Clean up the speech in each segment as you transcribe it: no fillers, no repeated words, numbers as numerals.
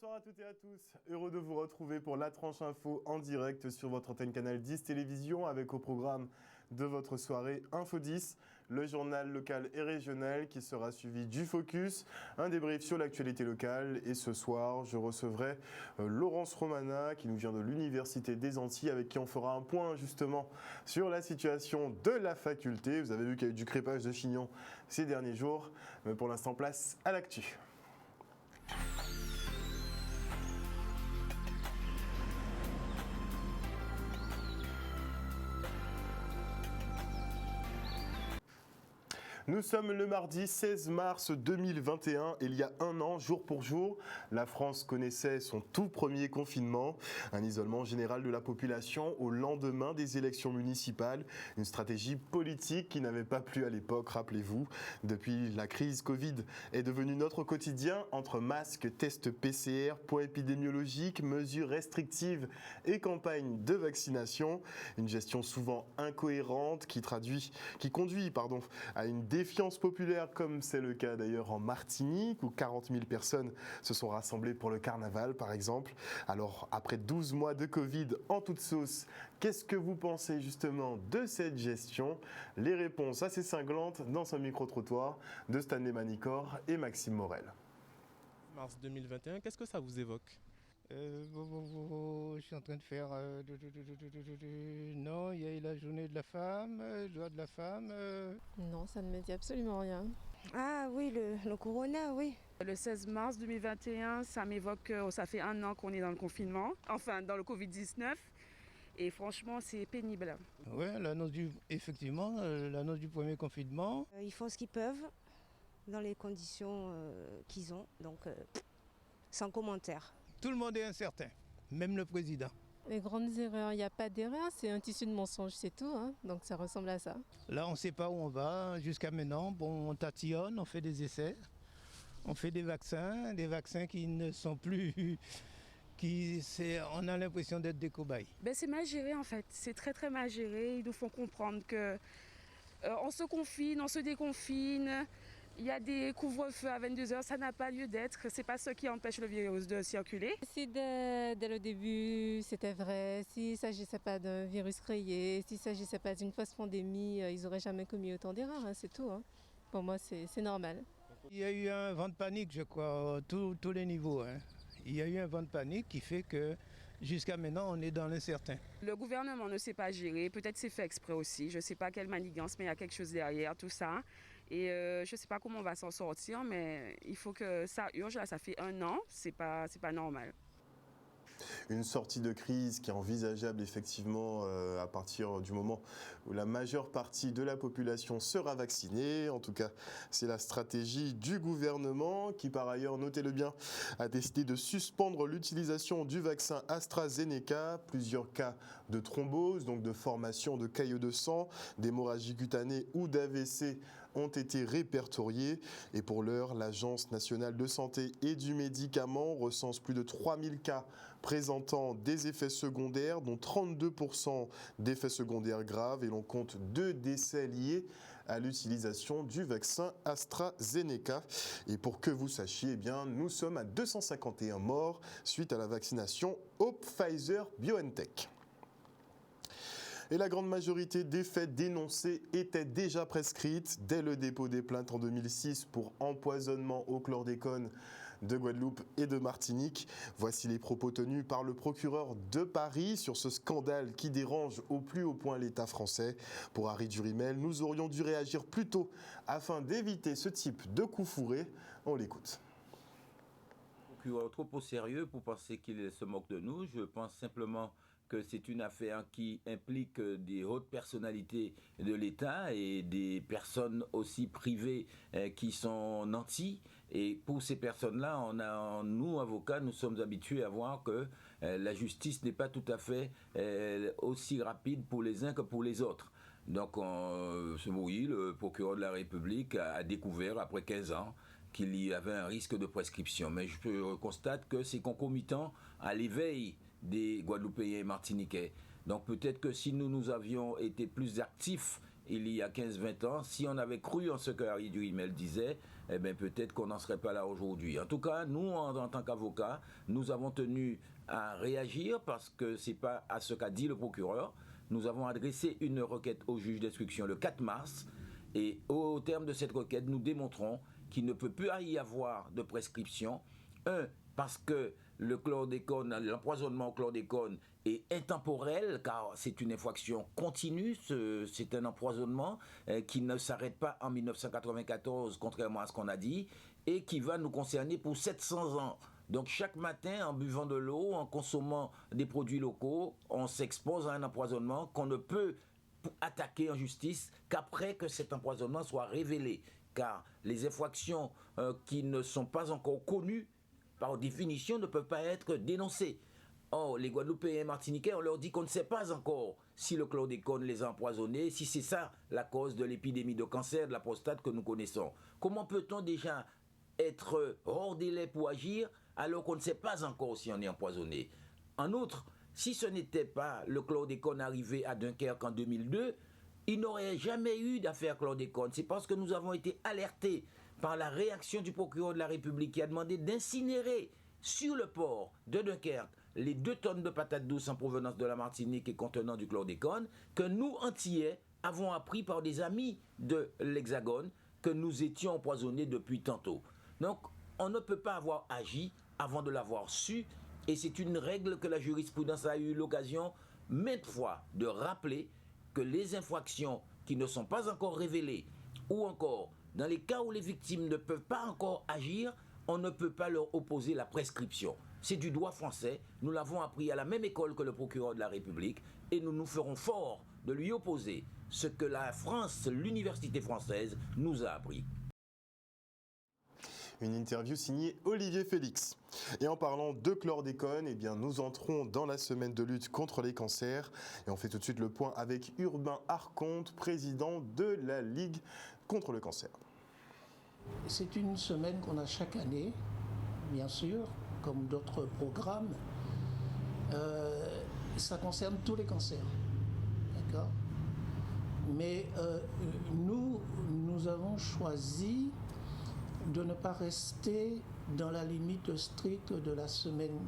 Bonsoir à toutes et à tous, heureux de vous retrouver pour la tranche info en direct sur votre antenne Canal 10 Télévision avec au programme de votre soirée Info 10, le journal local et régional qui sera suivi du Focus, un débrief sur l'actualité locale et ce soir je recevrai Laurence Romana qui nous vient de l'Université des Antilles avec qui on fera un point justement sur la situation de la faculté. Vous avez vu qu'il y a eu du crépage de chignons ces derniers jours, mais pour l'instant place à l'actu. Nous sommes le mardi 16 mars 2021 et il y a un an, jour pour jour, la France connaissait son tout premier confinement, un isolement général de la population au lendemain des élections municipales, une stratégie politique qui n'avait pas plu à l'époque, rappelez-vous. Depuis, la crise Covid est devenue notre quotidien entre masques, tests PCR, poids épidémiologiques, mesures restrictives et campagnes de vaccination, une gestion souvent incohérente qui conduit à une défiance populaire, comme c'est le cas d'ailleurs en Martinique, où 40 000 personnes se sont rassemblées pour le carnaval, par exemple. Alors, après 12 mois de Covid en toute sauce, qu'est-ce que vous pensez justement de cette gestion? Les réponses assez cinglantes dans ce micro-trottoir de Stanley Manicor et Maxime Morel. Mars 2021, qu'est-ce que ça vous évoque? Je suis en train de faire... Non, il y a eu la journée de la femme, le droit de la femme. Non, ça ne me dit absolument rien. Ah oui, le corona, oui. Le 16 mars 2021, ça m'évoque, ça fait un an qu'on est dans le confinement, enfin dans le Covid-19. Et franchement, c'est pénible. Oui, effectivement, l'annonce du premier confinement. Ils font ce qu'ils peuvent dans les conditions qu'ils ont, donc sans commentaire. Tout le monde est incertain, même le président. Les grandes erreurs, il n'y a pas d'erreur, c'est un tissu de mensonges, c'est tout. Donc ça ressemble à ça. Là, on ne sait pas où on va. Jusqu'à maintenant, on tatillonne, on fait des essais. On fait des vaccins qui ne sont plus... on a l'impression d'être des cobayes. C'est mal géré en fait, c'est très très mal géré. Ils nous font comprendre qu'on se confine, on se déconfine. Il y a des couvre-feux à 22h, ça n'a pas lieu d'être. Ce n'est pas ce qui empêche le virus de circuler. Si dès le début c'était vrai, s'il ne s'agissait pas d'un virus créé, s'il ne s'agissait pas d'une fausse pandémie, ils n'auraient jamais commis autant d'erreurs, c'est tout. Pour moi, c'est normal. Il y a eu un vent de panique, je crois, à tous les niveaux. Il y a eu un vent de panique qui fait que jusqu'à maintenant, on est dans l'incertain. Le gouvernement ne sait pas gérer, peut-être c'est fait exprès aussi. Je ne sais pas quelle manigance, mais il y a quelque chose derrière tout ça. Et je ne sais pas comment on va s'en sortir, mais il faut que ça urge. Là, ça fait un an, c'est pas normal. Une sortie de crise qui est envisageable effectivement à partir du moment où la majeure partie de la population sera vaccinée. En tout cas, c'est la stratégie du gouvernement qui, par ailleurs, notez-le bien, a décidé de suspendre l'utilisation du vaccin AstraZeneca. Plusieurs cas de thrombose, donc de formation de caillots de sang, d'hémorragie cutanée ou d'AVC ont été répertoriés. Et pour l'heure, l'Agence nationale de santé et du médicament recense plus de 3000 cas présentant des effets secondaires, dont 32% d'effets secondaires graves, et l'on compte 2 décès liés à l'utilisation du vaccin AstraZeneca. Et pour que vous sachiez, nous sommes à 251 morts suite à la vaccination au Pfizer-BioNTech. Et la grande majorité des faits dénoncés étaient déjà prescrites dès le dépôt des plaintes en 2006 pour empoisonnement au chlordécone de Guadeloupe et de Martinique. Voici les propos tenus par le procureur de Paris sur ce scandale qui dérange au plus haut point l'État français. Pour Harry Durimel, nous aurions dû réagir plus tôt afin d'éviter ce type de coup fourré. On l'écoute. Trop au sérieux pour penser qu'il se moque de nous. Je pense simplement que c'est une affaire qui implique des hautes personnalités de l'État et des personnes aussi privées qui sont nantis. Et pour ces personnes-là, nous, avocats, nous sommes habitués à voir que la justice n'est pas tout à fait aussi rapide pour les uns que pour les autres. Donc, oui, le procureur de la République a découvert, après 15 ans, qu'il y avait un risque de prescription. Mais je constate que c'est concomitant à l'éveil des Guadeloupéens et Martiniquais. Donc peut-être que si nous avions été plus actifs il y a 15-20 ans, si on avait cru en ce que Harry Duhamel disait, eh bien peut-être qu'on n'en serait pas là aujourd'hui. En tout cas, nous, en tant qu'avocats, nous avons tenu à réagir parce que ce n'est pas à ce qu'a dit le procureur. Nous avons adressé une requête au juge d'instruction le 4 mars et au terme de cette requête, nous démontrons qu'il ne peut plus y avoir de prescription. Parce que le chlordécone, l'empoisonnement au chlordécone est intemporel car c'est une infraction continue, c'est un empoisonnement qui ne s'arrête pas en 1994 contrairement à ce qu'on a dit et qui va nous concerner pour 700 ans. Donc chaque matin en buvant de l'eau, en consommant des produits locaux, on s'expose à un empoisonnement qu'on ne peut attaquer en justice qu'après que cet empoisonnement soit révélé. Car les infractions qui ne sont pas encore connues par définition, ne peuvent pas être dénoncés. Or, les Guadeloupéens et Martiniquais, on leur dit qu'on ne sait pas encore si le chlordécone les a empoisonnés, si c'est ça la cause de l'épidémie de cancer de la prostate que nous connaissons. Comment peut-on déjà être hors délai pour agir alors qu'on ne sait pas encore si on est empoisonné? En outre, si ce n'était pas le chlordécone arrivé à Dunkerque en 2002, il n'aurait jamais eu d'affaire chlordécone. C'est parce que nous avons été alertés par la réaction du procureur de la République qui a demandé d'incinérer sur le port de Dunkerque les 2 tonnes de patates douces en provenance de la Martinique et contenant du chlordécone, que nous, Antillais, avons appris par des amis de l'Hexagone que nous étions empoisonnés depuis tantôt. Donc, on ne peut pas avoir agi avant de l'avoir su, et c'est une règle que la jurisprudence a eu l'occasion maintes fois de rappeler que les infractions qui ne sont pas encore révélées, ou encore dans les cas où les victimes ne peuvent pas encore agir, on ne peut pas leur opposer la prescription. C'est du droit français, nous l'avons appris à la même école que le procureur de la République et nous nous ferons fort de lui opposer ce que la France, l'université française, nous a appris. Une interview signée Olivier Félix. Et en parlant de chlordécone, eh bien, nous entrons dans la semaine de lutte contre les cancers. Et on fait tout de suite le point avec Urbain Arconte, président de la Ligue contre le cancer. C'est une semaine qu'on a chaque année, bien sûr, comme d'autres programmes. Ça concerne tous les cancers, d'accord ? Mais nous avons choisi de ne pas rester dans la limite stricte de la semaine.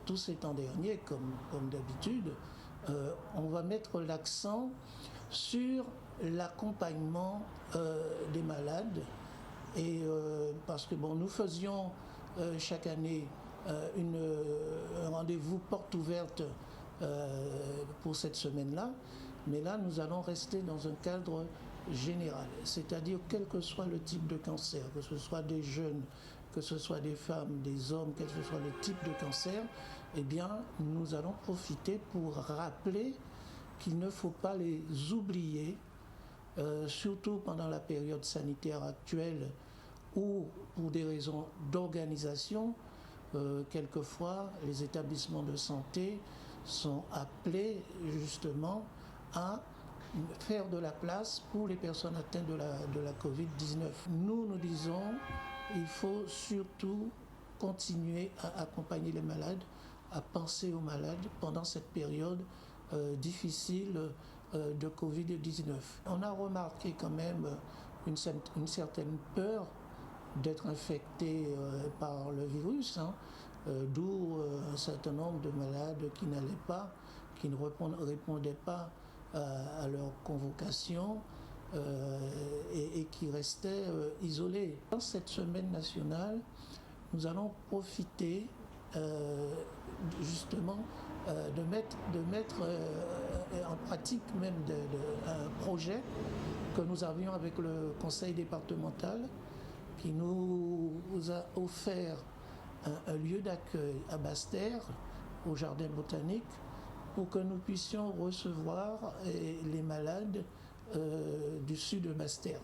Tout ces temps derniers, comme d'habitude, on va mettre l'accent sur l'accompagnement des malades. Et parce que nous faisions chaque année un rendez-vous porte ouverte pour cette semaine-là, mais là nous allons rester dans un cadre général, c'est-à-dire quel que soit le type de cancer, que ce soit des jeunes, que ce soit des femmes, des hommes, quel que soit le type de cancer, eh bien nous allons profiter pour rappeler qu'il ne faut pas les oublier, surtout pendant la période sanitaire actuelle ou pour des raisons d'organisation. Quelquefois, les établissements de santé sont appelés justement à faire de la place pour les personnes atteintes de la Covid-19. Nous disons qu'il faut surtout continuer à accompagner les malades, à penser aux malades pendant cette période difficile de Covid-19. On a remarqué quand même une certaine peur d'être infecté par le virus, d'où un certain nombre de malades qui n'allaient pas, qui ne répondaient pas à leur convocation et qui restaient isolés. Dans cette semaine nationale, nous allons profiter justement de mettre en pratique même un projet que nous avions avec le conseil départemental qui nous a offert un lieu d'accueil à Basse-Terre, au jardin botanique, pour que nous puissions recevoir les malades du sud de Basse-Terre.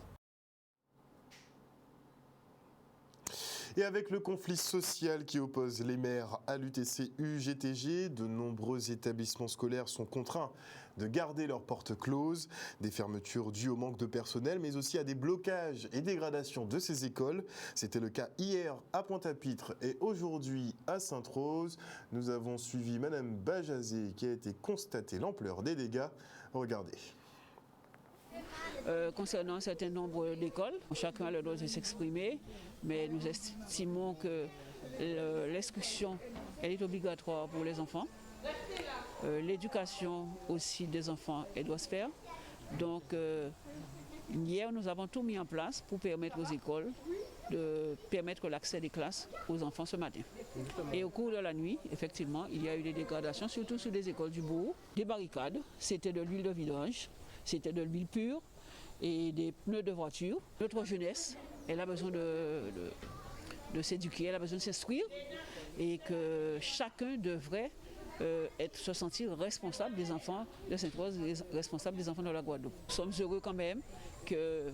Et avec le conflit social qui oppose les maires à l'UTC-UGTG, de nombreux établissements scolaires sont contraints de garder leurs portes closes, des fermetures dues au manque de personnel, mais aussi à des blocages et dégradations de ces écoles. C'était le cas hier à Pointe-à-Pitre et aujourd'hui à Sainte-Rose. Nous avons suivi Madame Bajazé qui a été constatée l'ampleur des dégâts. Regardez. concernant un certain nombre d'écoles. Chacun a le droit de s'exprimer, mais nous estimons que l'instruction elle est obligatoire pour les enfants. L'éducation aussi des enfants elle doit se faire. Donc hier nous avons tout mis en place pour permettre aux écoles de permettre l'accès des classes aux enfants ce matin. Et au cours de la nuit, effectivement, il y a eu des dégradations, surtout sur des écoles du bourg, des barricades, c'était de l'huile de vidange, c'était de l'huile pure et des pneus de voiture. Notre jeunesse, elle a besoin de s'éduquer, elle a besoin de s'instruire et que chacun devrait se sentir responsable des enfants de Sainte-Rose, responsable des enfants de la Guadeloupe. Nous sommes heureux quand même que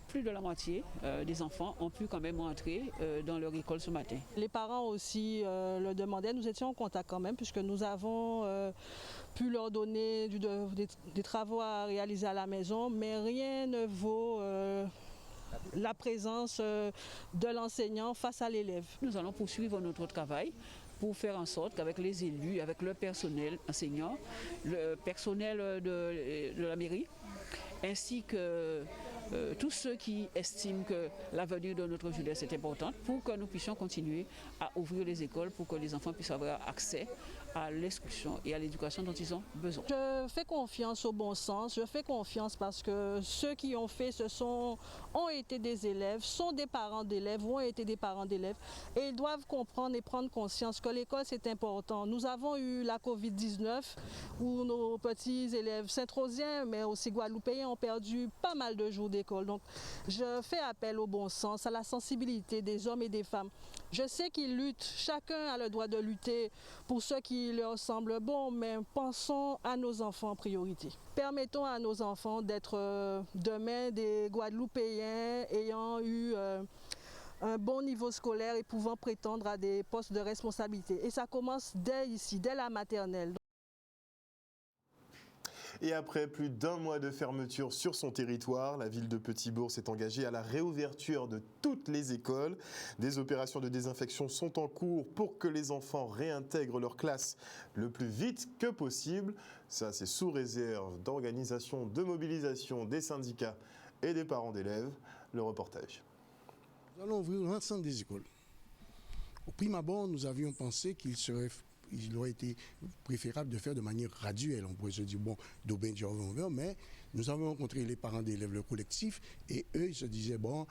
plus de la moitié des enfants ont pu quand même rentrer dans leur école ce matin. Les parents aussi le demandaient, nous étions en contact quand même puisque nous avons pu leur donner des travaux à réaliser à la maison, mais rien ne vaut la présence de l'enseignant face à l'élève. Nous allons poursuivre notre travail pour faire en sorte qu'avec les élus, avec le personnel enseignant, le personnel de la mairie, ainsi que tous ceux qui estiment que l'avenir de notre jeunesse est importante, pour que nous puissions continuer à ouvrir les écoles, pour que les enfants puissent avoir accès à l'instruction et à l'éducation dont ils ont besoin. Je fais confiance au bon sens, je fais confiance parce que ceux qui ont fait ont été des élèves, sont des parents d'élèves, ont été des parents d'élèves et ils doivent comprendre et prendre conscience que l'école c'est important. Nous avons eu la Covid-19 où nos petits élèves saint-rosiens mais aussi guadeloupéens ont perdu pas mal de jours d'école. Donc je fais appel au bon sens, à la sensibilité des hommes et des femmes. Je sais qu'ils luttent, chacun a le droit de lutter pour ce qui leur semble bon, mais pensons à nos enfants en priorité. Permettons à nos enfants d'être demain des Guadeloupéens ayant eu un bon niveau scolaire et pouvant prétendre à des postes de responsabilité. Et ça commence dès ici, dès la maternelle. Et après plus d'un mois de fermeture sur son territoire, la ville de Petit-Bourg s'est engagée à la réouverture de toutes les écoles. Des opérations de désinfection sont en cours pour que les enfants réintègrent leur classe le plus vite que possible. Ça, c'est sous réserve d'organisation, de mobilisation des syndicats et des parents d'élèves. Le reportage. Nous allons ouvrir l'ensemble des écoles. Au prime abord, nous avions pensé il aurait été préférable de faire de manière graduelle. On pourrait se dire, bon, d'aubain du ouvert, mais nous avons rencontré les parents d'élèves, le collectif, et eux, ils se disaient, bon,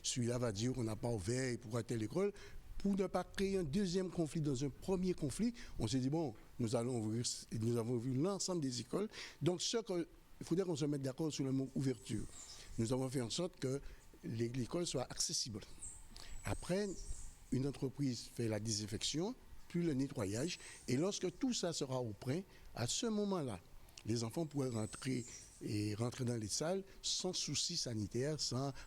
celui-là va dire qu'on n'a pas ouvert pour telle école. Pour ne pas créer un deuxième conflit dans un premier conflit, on s'est dit, bon, nous avons ouvert l'ensemble des écoles. Donc, il faudrait qu'on se mette d'accord sur le mot ouverture. Nous avons fait en sorte que l'école soit accessible. Après, une entreprise fait la désinfection, puis le nettoyage. Et lorsque tout ça sera au point, à ce moment-là, les enfants pourraient rentrer dans les salles sans souci sanitaire,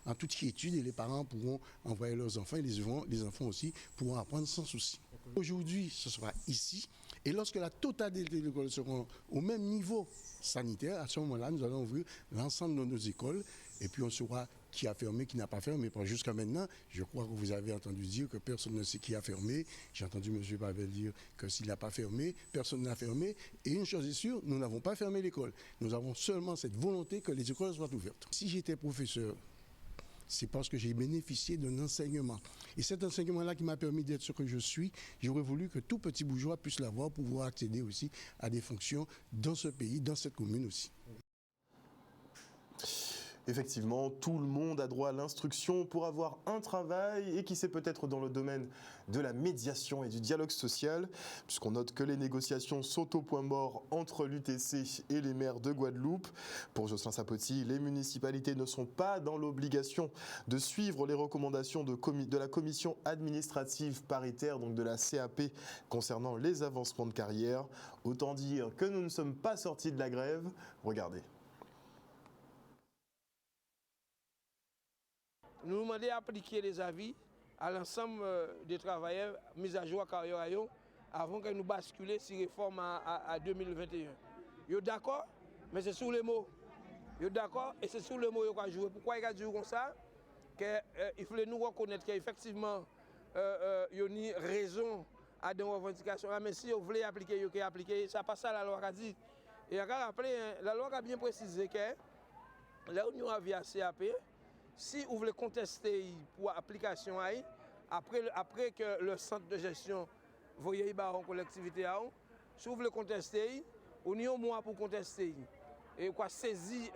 en toute quiétude, et les parents pourront envoyer leurs enfants et les enfants aussi pourront apprendre sans souci. Aujourd'hui, ce sera ici. Et lorsque la totalité des écoles seront au même niveau sanitaire, à ce moment-là, nous allons ouvrir l'ensemble de nos écoles et puis on saura qui a fermé, qui n'a pas fermé. Jusqu'à maintenant, je crois que vous avez entendu dire que personne ne sait qui a fermé. J'ai entendu M. Pavel dire que s'il n'a pas fermé, personne n'a fermé. Et une chose est sûre, nous n'avons pas fermé l'école. Nous avons seulement cette volonté que les écoles soient ouvertes. Si j'étais professeur, c'est parce que j'ai bénéficié d'un enseignement. Et cet enseignement-là qui m'a permis d'être ce que je suis, j'aurais voulu que tout petit bourgeois puisse l'avoir pour pouvoir accéder aussi à des fonctions dans ce pays, dans cette commune aussi. Effectivement, tout le monde a droit à l'instruction pour avoir un travail et qui sait peut-être dans le domaine de la médiation et du dialogue social, puisqu'on note que les négociations sont au point mort entre l'UTC et les maires de Guadeloupe. Pour Jocelyn Sapoti, les municipalités ne sont pas dans l'obligation de suivre les recommandations de la commission administrative paritaire, donc de la CAP, concernant les avancements de carrière. Autant dire que nous ne sommes pas sortis de la grève. Regardez. Nous demandons d'appliquer les avis à l'ensemble des travailleurs mis à jour à carrière avant que nous basculions sur réforme à 2021. Ils sont d'accord, mais c'est sur les mots. Ils sont d'accord et c'est sur les mots qu'ils ont joué. Pourquoi ils ont joué comme ça? Il faut nous reconnaître qu'effectivement, il y a une raison à des revendications. Mais si vous voulez appliquer, vous appliquer. Ça passe à la loi qui a dit. Et on a rappelé, la loi a bien précisé que là où nous avons via CAP, si vous voulez contester pour l'application, après que le centre de gestion voyez en collectivité, si vous voulez contester, vous avez un mois pour contester. Et quoi saisir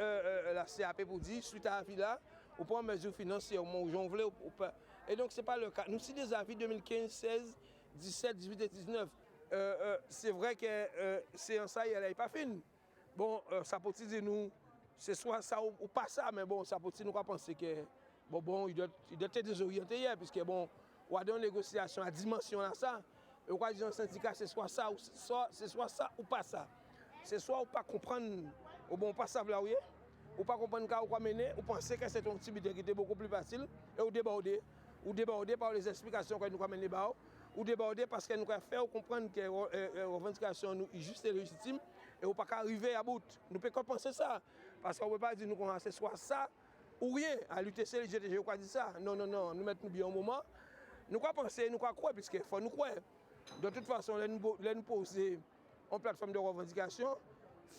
la CAP pour dire, suite à l'avis là, vous prenez mesure financière, où j'en voulais ou pas. Et donc, ce n'est pas le cas. Nous, si des avis 2015, 16, 17, 18 et 19, c'est vrai que c'est ça, elle n'est pas fine. Bon, ça peut dire nous, c'est soit ça ou pas ça, mais bon, ça peut nous penser que, il doit être désorienté hier, puisque bon, on a une négociation à dimension là, ça. Et on va dire un syndicat, c'est soit ça ou pas ça. C'est soit ou pas comprendre, ou bon, pas ça, là, oui, ou pas comprendre quand on va mener, ou penser que c'est une activité qui était beaucoup plus facile, et ou déborder par les explications que nous avons menées, ou déborder parce que nous avons fait comprendre que les revendications sont justes et légitimes, et on ne peut pas arriver à bout. Nous ne pouvons pas penser ça, parce qu'on ne peut pas dire que c'est soit ça ou rien. À l'UTC, le GTG, on dit ça. Non, nous mettons bien au moment. Nous ne penser, nous croire, puisqu'il faut nous croire. De toute façon, nous poser en plateforme de revendication,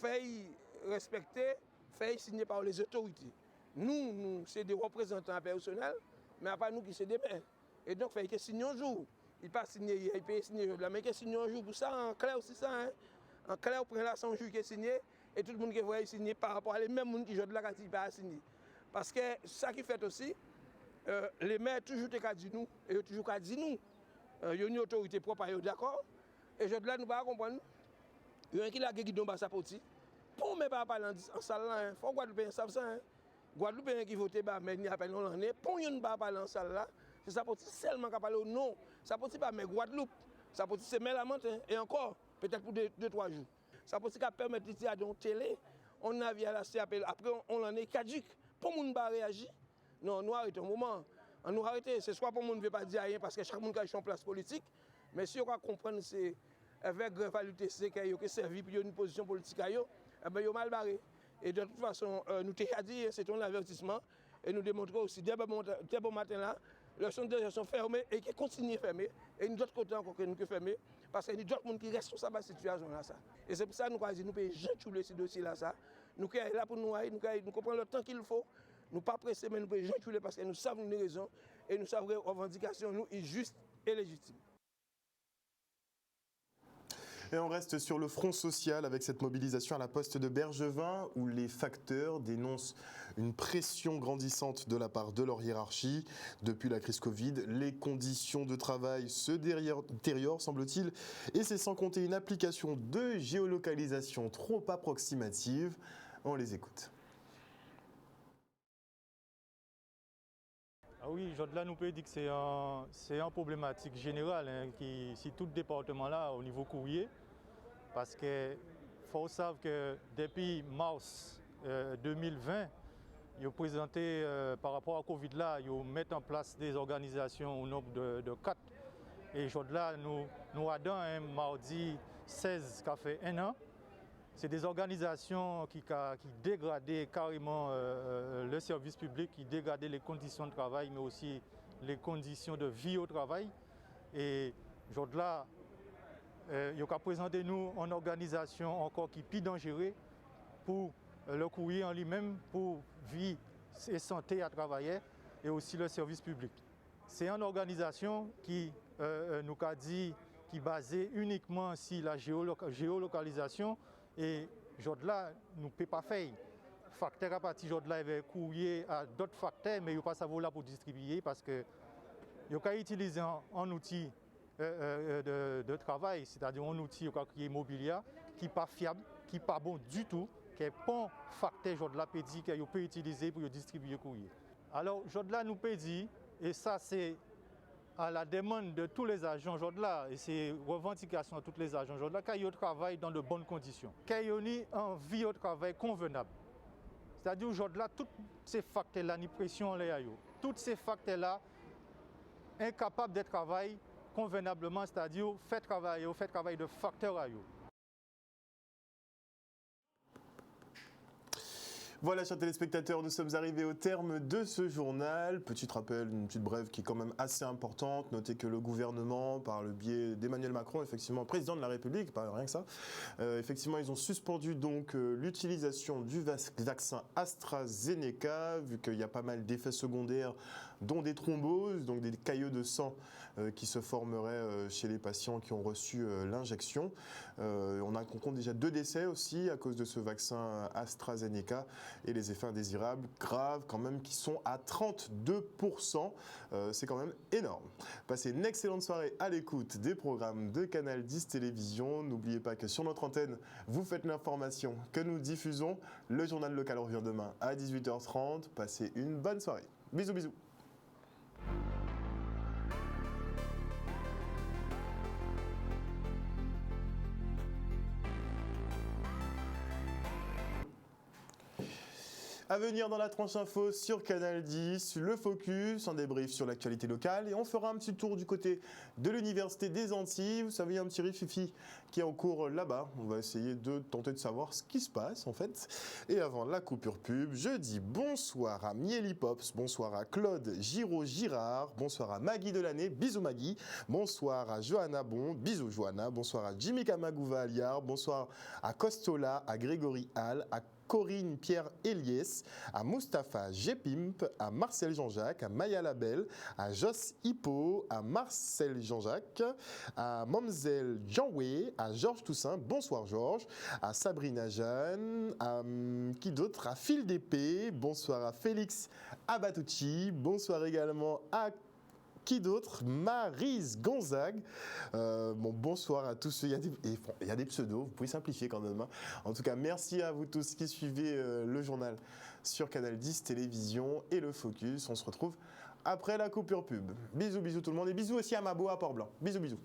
fait respecter, fait signer par les autorités. Nous c'est des représentants personnels, mais pas nous qui c'est des mains. Et donc, il faut signer un jour. Il ne pas signer hier, il peut signer aujourd'hui, mais il signer un jour pour ça, en clair aussi ça. Hein? En clair, on prend là 100 jours qui est signé, et tout le monde qui voit signer par rapport à les mêmes gens qui jouent de la qui pas signer. Parce que ça qui fait aussi, les maires toujours dit nous, et ils toujours dit nous. Il y a une autorité propre à eux, d'accord? Et je là, nous ne pouvons pas comprendre. Il y a un qui a dit que ça petit. Pour ne pas parler en salle là, il faut Guadeloupéens savent ça. Guadeloupéens qui votent, mais il n'y a pas l'année. Pour ne pas parler en salle là, c'est ça petit seulement qui parle au nom. Ça petit pas mais Guadeloupe. Ça petit c'est Mélamantin. Et encore, peut-être pour 2-3 jours. Ça petit permettre de dire à une télé, on a via la CAP, après on l'en est caduque. Pour ne pas réagir. Non, nous arrêtons un moment. On nous arrête, c'est soit pour nous ne veut pas dire rien parce que chaque monde a une place politique, mais si on va comprendre c'est avec l'UTC qui a servi pour une position politique, il est mal barré. Et de toute façon, nous t'avons dit, c'est un avertissement, et nous démontrons aussi dès bon matin là, le centre de gestion fermé et qui continue fermé, et nous d'autres côtés encore que nous fermé, parce qu'il y a d'autres gens qui sont responsables de la situation là. Ça. Et c'est pour ça que nous avons dit, nous pouvons jamais chouler ce dossier là. Ça. Nous sommes là pour nous comprendre le temps qu'il faut. Nous ne sommes pas pressés, mais nous pouvons jamais chouler parce que nous savons les raisons et nous savons que les revendications nous sont justes et légitimes. Et on reste sur le front social avec cette mobilisation à la poste de Bergevin où les facteurs dénoncent une pression grandissante de la part de leur hiérarchie. Depuis la crise Covid, les conditions de travail se détériorent, semble-t-il, et c'est sans compter une application de géolocalisation trop approximative. On les écoute. Ah oui, là nous peut dire que c'est une problématique générale qui si tout département là au niveau courrier, parce que faut savoir que depuis mars 2020, ils ont présenté par rapport à Covid là, ils mettent en place des organisations au nombre de 4. Et là nous avons mardi 16 qui a fait 1 an. C'est des organisations qui dégradaient carrément le service public, qui dégradaient les conditions de travail, mais aussi les conditions de vie au travail. Et là, il a présenté nous une organisation encore qui est plus dangereuse pour le courrier en lui-même, pour vie et santé à travailler, et aussi le service public. C'est une organisation qui nous a dit qui est basée uniquement sur la géolocalisation. Et là, nous ne pouvons pas faire. Facteur à partir de là, il va courrier à d'autres facteurs, mais il ne pas savoir là pour distribuer parce que il faut utiliser un outil de travail, c'est-à-dire un outil qui est immobilier, qui n'est pas fiable, qui n'est pas bon du tout, qui n'est pas un facteur là peut dire qu'il peut utiliser pour distribuer courrier. Alors là, nous peut dire, et ça c'est à la demande de tous les agents là, et c'est revendication de tous les agents là, qu'ils travaillent dans de bonnes conditions, qu'ils aient une vie au travail convenable. C'est-à-dire là, tous ces facteurs-là, ni pression tous ces facteurs-là, incapables de travailler convenablement, c'est-à-dire fait travail de facteurs à eux. Voilà, chers téléspectateurs, nous sommes arrivés au terme de ce journal. Petit rappel, une petite brève qui est quand même assez importante. Notez que le gouvernement, par le biais d'Emmanuel Macron, effectivement, président de la République, pas rien que ça, effectivement, ils ont suspendu donc l'utilisation du vaccin AstraZeneca, vu qu'il y a pas mal d'effets secondaires, dont des thromboses, donc des caillots de sang qui se formeraient chez les patients qui ont reçu l'injection. On compte déjà 2 décès aussi à cause de ce vaccin AstraZeneca et les effets indésirables graves quand même qui sont à 32%. C'est quand même énorme. Passez une excellente soirée à l'écoute des programmes de Canal 10 Télévision. N'oubliez pas que sur notre antenne, vous faites l'information que nous diffusons. Le journal local revient demain à 18h30. Passez une bonne soirée. Bisous, bisous. À venir dans la tranche info sur Canal 10, le focus, un débrief sur l'actualité locale et on fera un petit tour du côté de l'Université des Antilles. Vous savez, il y a un petit rififi qui est en cours là-bas. On va essayer de tenter de savoir ce qui se passe en fait. Et avant la coupure pub, je dis bonsoir à Mieli Pops, bonsoir à Claude Giraud-Girard, bonsoir à Maggie Delaney, bisous Maggie, bonsoir à Johanna Bon, bisous Johanna, bonsoir à Jimmy Kamagouva-Aliard, bonsoir à Costola, à Grégory Hall, à Corinne Pierre-Eliès, à Mustapha Gepimp, à Marcel Jean-Jacques, à Maya Labelle, à Joss Hippo, à Marcel Jean-Jacques, à Mamzelle Jeanway, à Georges Toussaint, bonsoir Georges, à Sabrina Jeanne, à qui d'autre, à Phil d'Épée, bonsoir à Félix Abatucci, bonsoir également à qui d'autre? Maryse Gonzague. Bonsoir à tous. Il y a des pseudos, vous pouvez simplifier quand même. Hein. En tout cas, merci à vous tous qui suivez le journal sur Canal 10 Télévision et le Focus. On se retrouve après la coupure pub. Bisous, bisous tout le monde et bisous aussi à Mabo à Port-Blanc. Bisous, bisous.